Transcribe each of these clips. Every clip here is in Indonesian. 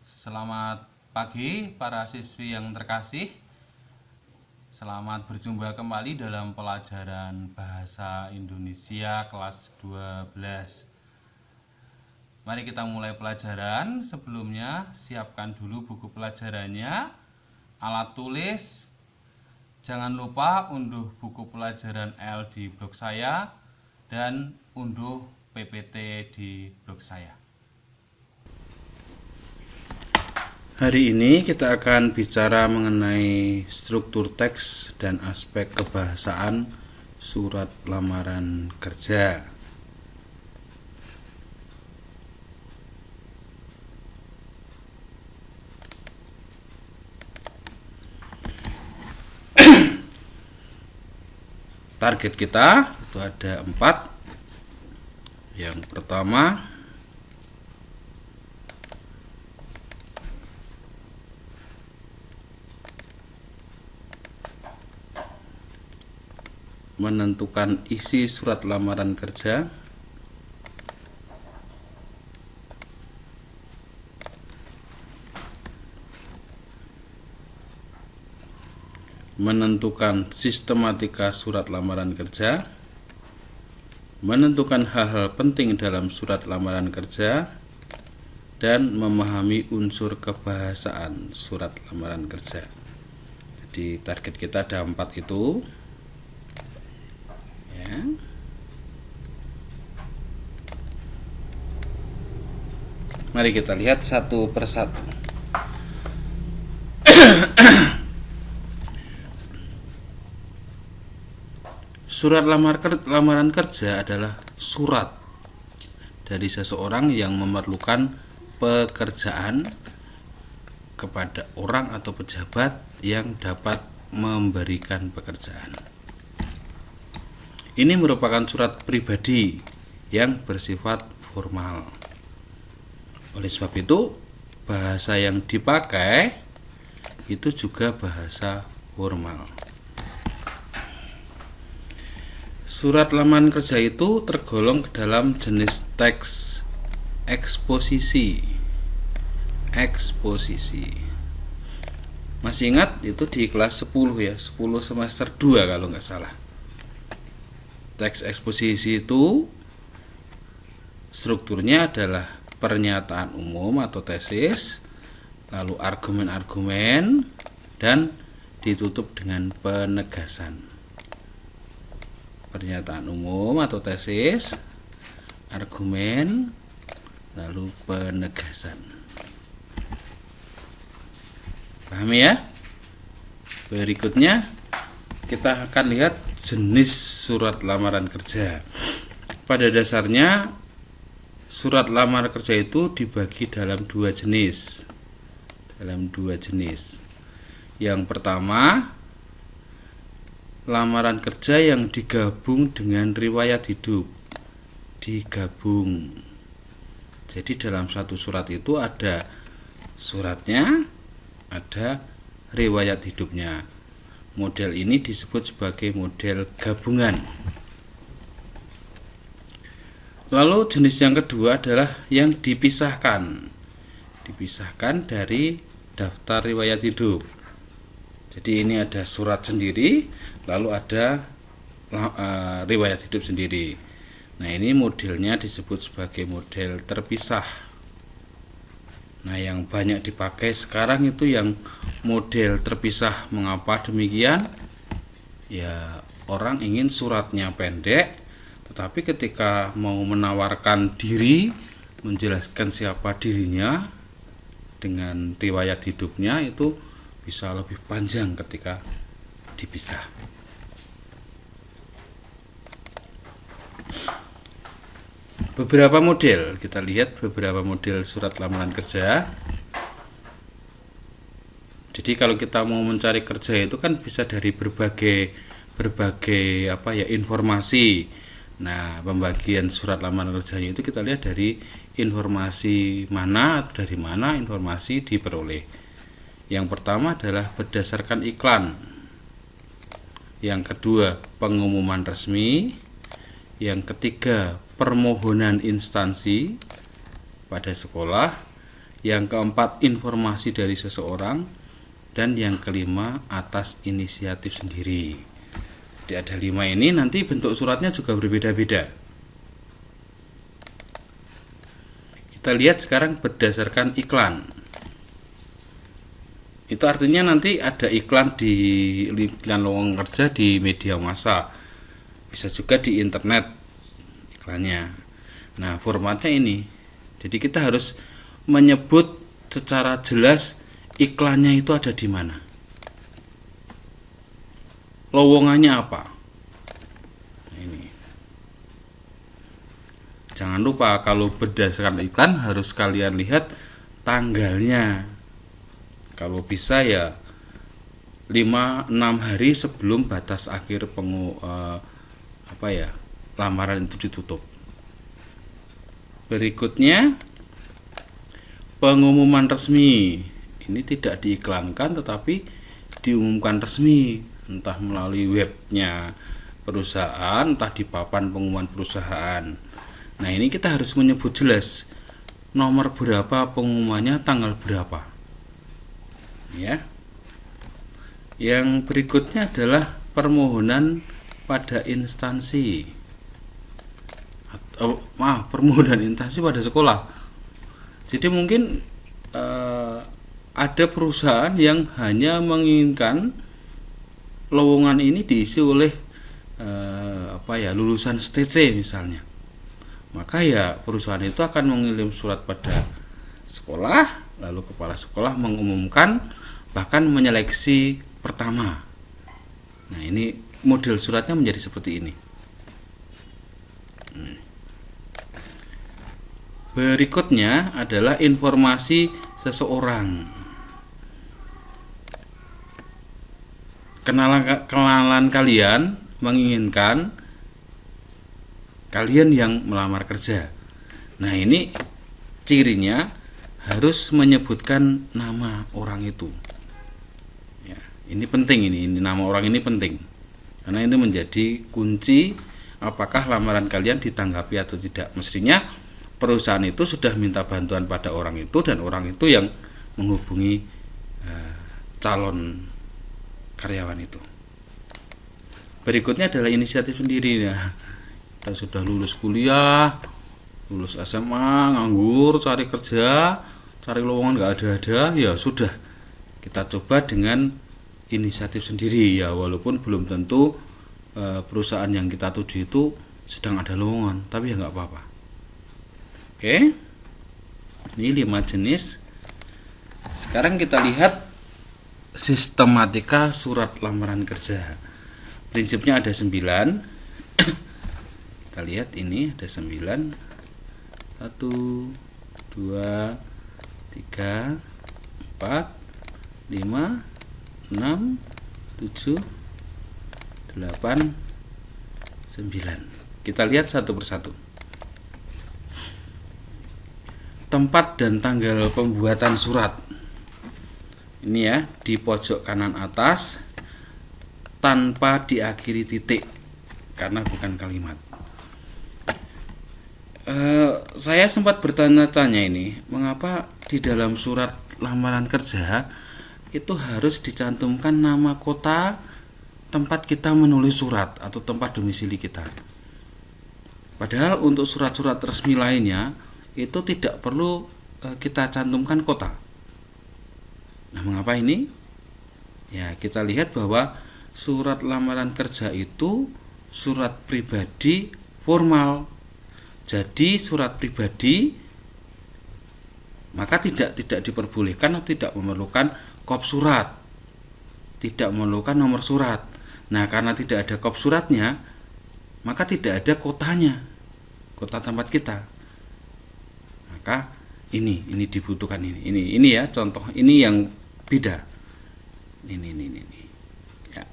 Selamat pagi para siswi yang terkasih. Selamat berjumpa kembali dalam pelajaran Bahasa Indonesia kelas 12. Mari kita mulai pelajaran. Sebelumnya siapkan dulu buku pelajarannya, alat tulis. Jangan lupa unduh buku pelajaran L di blog saya dan unduh PPT di blog saya. Hari ini kita akan bicara mengenai struktur teks dan aspek kebahasaan surat lamaran kerja. Target kita itu ada 4. Yang pertama, menentukan isi surat lamaran kerja. Menentukan sistematika surat lamaran kerja. Menentukan hal-hal penting dalam surat lamaran kerja. Dan memahami unsur kebahasaan surat lamaran kerja. Jadi target kita ada 4 itu. Mari kita lihat satu persatu. Surat lamaran kerja adalah surat dari seseorang yang memerlukan pekerjaan kepada orang atau pejabat yang dapat memberikan pekerjaan. Ini merupakan surat pribadi yang bersifat formal. Oleh sebab itu, bahasa yang dipakai itu juga bahasa formal. Surat lamaran kerja itu tergolong ke dalam jenis teks eksposisi. Masih ingat itu di kelas 10 ya, 10 semester 2 kalau nggak salah. Teks eksposisi itu strukturnya adalah pernyataan umum atau tesis, lalu argumen-argumen, dan ditutup dengan penegasan. Pernyataan umum atau tesis, argumen, lalu penegasan. Pahami ya? Berikutnya kita akan lihat jenis surat lamaran kerja. Pada dasarnya surat lamaran kerja itu dibagi dalam 2 jenis. Yang pertama, lamaran kerja yang digabung dengan riwayat hidup. Digabung. Jadi dalam satu surat itu ada suratnya, ada riwayat hidupnya. Model ini disebut sebagai model gabungan. Lalu jenis yang kedua adalah yang dipisahkan dari daftar riwayat hidup. Jadi ini ada surat sendiri, lalu ada riwayat hidup sendiri. Nah, ini modelnya disebut sebagai model terpisah. Nah, yang banyak dipakai sekarang itu yang model terpisah. Mengapa demikian? Ya, orang ingin suratnya pendek, tetapi ketika mau menawarkan diri, menjelaskan siapa dirinya dengan riwayat hidupnya, itu bisa lebih panjang ketika dipisah. Beberapa model, kita lihat beberapa model surat lamaran kerja. Jadi kalau kita mau mencari kerja itu kan bisa dari berbagai informasi. Nah, pembagian surat lamaran kerjanya itu kita lihat dari informasi dari mana informasi diperoleh. Yang pertama adalah berdasarkan iklan. Yang kedua, pengumuman resmi. Yang ketiga, permohonan instansi pada sekolah. yang keempat informasi dari seseorang, dan yang kelima atas inisiatif sendiri. Jadi ada 5 ini, nanti bentuk suratnya juga berbeda-beda. Kita lihat sekarang berdasarkan iklan. Itu artinya nanti ada iklan lowongan kerja di media massa, bisa juga di internet iklannya. Nah, formatnya ini. Jadi kita harus menyebut secara jelas iklannya itu ada di mana, lowongannya apa. Nah, ini. Jangan lupa kalau berdasarkan iklan harus kalian lihat tanggalnya. Kalau bisa ya 5-6 hari sebelum batas akhir lamaran itu ditutup. Berikutnya pengumuman resmi. Ini tidak diiklankan tetapi diumumkan resmi, entah melalui webnya perusahaan, entah di papan pengumuman perusahaan. Nah, ini kita harus menyebut jelas nomor berapa pengumumannya, tanggal berapa. Ya. Yang berikutnya adalah permohonan pada instansi. Permohonan instansi pada sekolah. Jadi mungkin ada perusahaan yang hanya menginginkan lowongan ini diisi oleh lulusan STC misalnya. Maka ya perusahaan itu akan mengirim surat pada sekolah, lalu kepala sekolah mengumumkan, bahkan menyeleksi pertama. Nah, ini model suratnya menjadi seperti ini. Berikutnya adalah informasi seseorang. Kenalan kalian menginginkan kalian yang melamar kerja. Nah, ini cirinya harus menyebutkan nama orang itu. Ya, ini penting, ini nama orang ini penting. Karena ini menjadi kunci apakah lamaran kalian ditanggapi atau tidak. Mestinya perusahaan itu sudah minta bantuan pada orang itu, dan orang itu yang menghubungi calon karyawan itu. Berikutnya adalah inisiatif sendiri. Nah, kita sudah lulus kuliah, lulus SMA, nganggur, cari kerja, cari lowongan nggak ada, ya sudah, kita coba dengan inisiatif sendiri ya, walaupun belum tentu perusahaan yang kita tuju itu sedang ada lowongan, tapi ya nggak apa-apa. Oke, ini 5 jenis. Sekarang kita lihat sistematika surat lamaran kerja. Prinsipnya ada 9. Kita lihat ini ada 9. 1, 2, 3, 4, 5, 6, 7, 8, 9. Kita lihat satu persatu. Tempat dan tanggal pembuatan surat. Ini ya, di pojok kanan atas tanpa diakhiri titik karena bukan kalimat. Saya sempat bertanya-tanya ini, mengapa di dalam surat lamaran kerja itu harus dicantumkan nama kota tempat kita menulis surat atau tempat domisili kita. Padahal untuk surat-surat resmi lainnya itu tidak perlu kita cantumkan kota. Nah, mengapa ini? Ya, kita lihat bahwa surat lamaran kerja itu surat pribadi formal. Jadi surat pribadi maka tidak diperbolehkan atau tidak memerlukan kop surat, tidak memerlukan nomor surat. Nah, karena tidak ada kop suratnya, maka tidak ada kotanya, kota tempat kita. Maka ini dibutuhkan ini ya, contoh ini yang beda. Ini. Ya.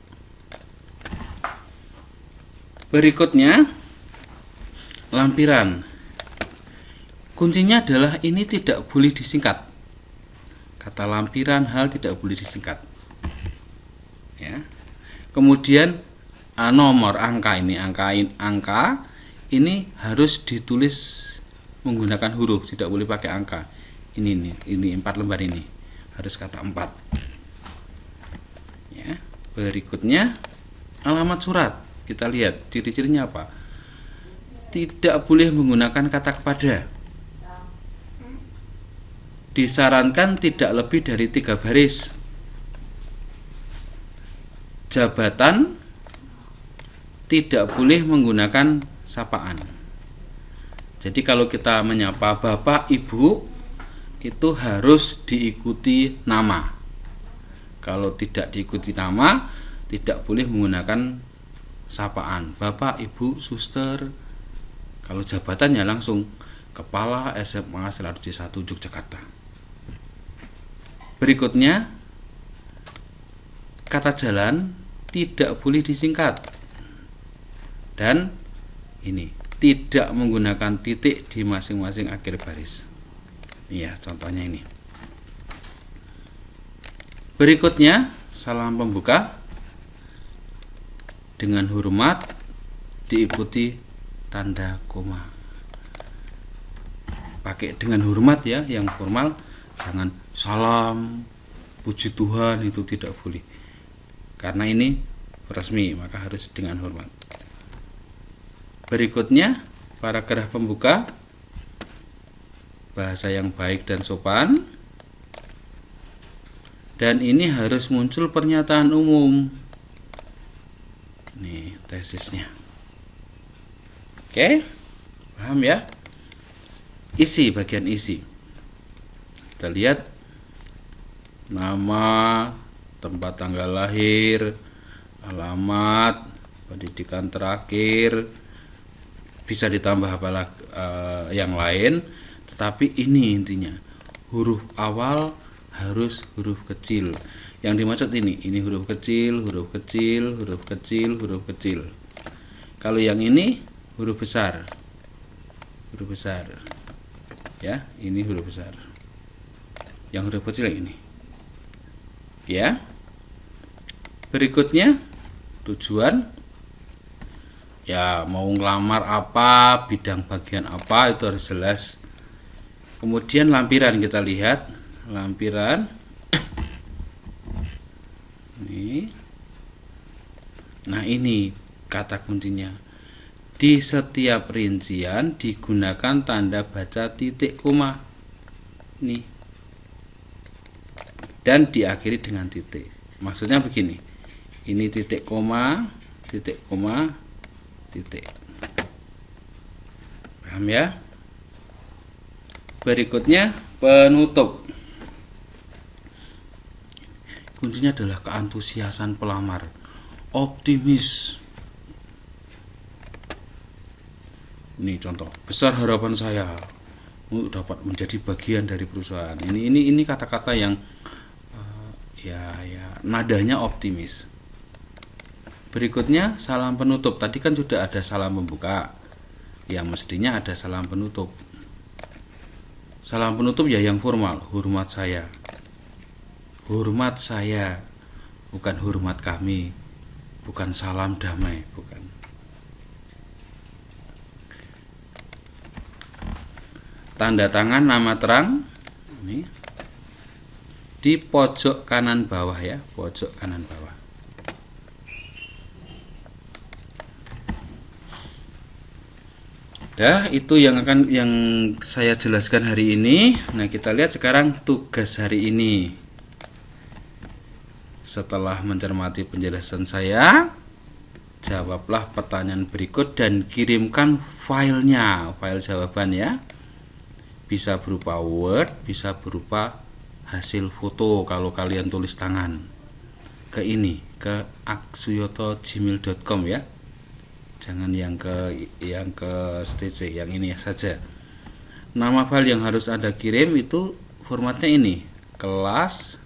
Berikutnya lampiran. Kuncinya adalah ini tidak boleh disingkat. Kata lampiran hal tidak boleh disingkat. Ya. Kemudian nomor angka ini harus ditulis menggunakan huruf, tidak boleh pakai angka. Ini 4 lembar ini. Harus kata 4. Ya. Berikutnya alamat surat. Kita lihat ciri-cirinya apa. Tidak boleh menggunakan kata kepada. Disarankan tidak lebih dari 3 baris. Jabatan tidak boleh menggunakan sapaan. Jadi kalau kita menyapa Bapak, Ibu, itu harus diikuti nama. Kalau tidak diikuti nama, tidak boleh menggunakan sapaan. Bapak, Ibu, Suster. Kalau jabatan ya langsung Kepala SMA Selarji 1 Yogyakarta. Berikutnya, kata jalan tidak boleh disingkat. Dan ini tidak menggunakan titik di masing-masing akhir baris. Iya, contohnya ini. Berikutnya, salam pembuka dengan hormat diikuti tanda koma. Pakai dengan hormat ya, yang formal. Jangan salam, puji Tuhan, itu tidak boleh. Karena ini resmi, maka harus dengan hormat. Berikutnya, paragraf pembuka, bahasa yang baik dan sopan. Dan ini harus muncul pernyataan umum. Nih tesisnya. Oke, paham ya? Isi, bagian isi. Kita lihat nama, tempat tanggal lahir, alamat, pendidikan terakhir. Bisa ditambah yang lain, tetapi ini intinya huruf awal harus huruf kecil. Yang dimaksud ini huruf kecil, huruf kecil, huruf kecil, huruf kecil. Kalau yang ini huruf besar, ya, ini huruf besar. Yang huruf kecil yang ini, ya. Berikutnya tujuan. Ya, mau ngelamar apa, bidang bagian apa, itu harus jelas. Kemudian lampiran, kita lihat lampiran. Ini. Nah, ini kata kuncinya. Di setiap rincian digunakan tanda baca titik koma. Ini. Dan diakhiri dengan titik. Maksudnya begini. Ini titik koma, titik koma, titik. Paham ya? Berikutnya penutup. Kuncinya adalah keantusiasan pelamar, optimis. Ini contoh, besar harapan saya dapat menjadi bagian dari perusahaan. Ini kata-kata yang ya nadanya optimis. Berikutnya salam penutup. Tadi kan sudah ada salam pembuka. Ya mestinya ada salam penutup. Salam penutup ya yang formal. Hormat saya. Hormat saya. Bukan hormat kami. Bukan salam damai. Bukan. Tanda tangan nama terang. Ini. Di pojok kanan bawah ya. Pojok kanan bawah. Dah, itu yang saya jelaskan hari ini. Nah, kita lihat sekarang tugas hari ini. Setelah mencermati penjelasan saya, jawablah pertanyaan berikut dan kirimkan filenya, file jawaban ya. Bisa berupa Word, bisa berupa hasil foto kalau kalian tulis tangan. Ke aksuyoto@gmail.com ya. Jangan yang ke STC, yang ini saja. Nama file yang harus Anda kirim itu formatnya ini: kelas,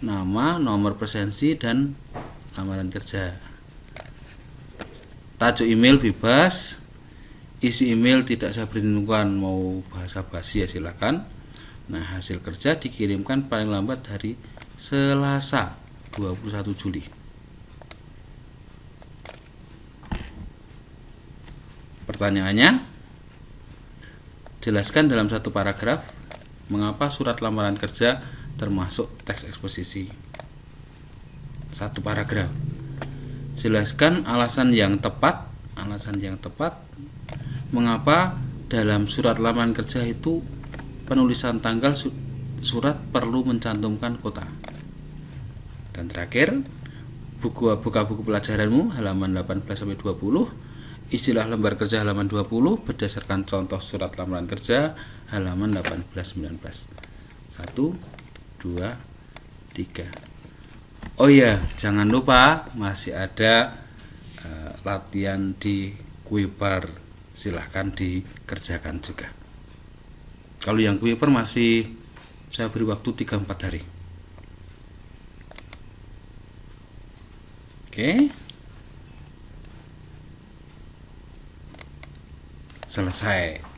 nama, nomor presensi, dan lamaran kerja. Tajuk email bebas, isi email tidak saya perhitungkan, mau bahasa basi ya silakan. Nah, hasil kerja dikirimkan paling lambat hari Selasa 21 Juli. Pertanyaannya, jelaskan dalam satu paragraf Mengapa surat lamaran kerja termasuk teks eksposisi? 1 paragraf. Jelaskan alasan yang tepat mengapa dalam surat lamaran kerja itu penulisan tanggal surat perlu mencantumkan kota. Dan terakhir, buka buku pelajaranmu halaman 18-20, istilah lembar kerja halaman 20 berdasarkan contoh surat lamaran kerja halaman 18-19. 1, 2, 3. Oh iya, jangan lupa masih ada latihan di Kuiper, silahkan dikerjakan juga. Kalau yang Kuiper masih saya beri waktu 3-4 hari. Oke. Selesai.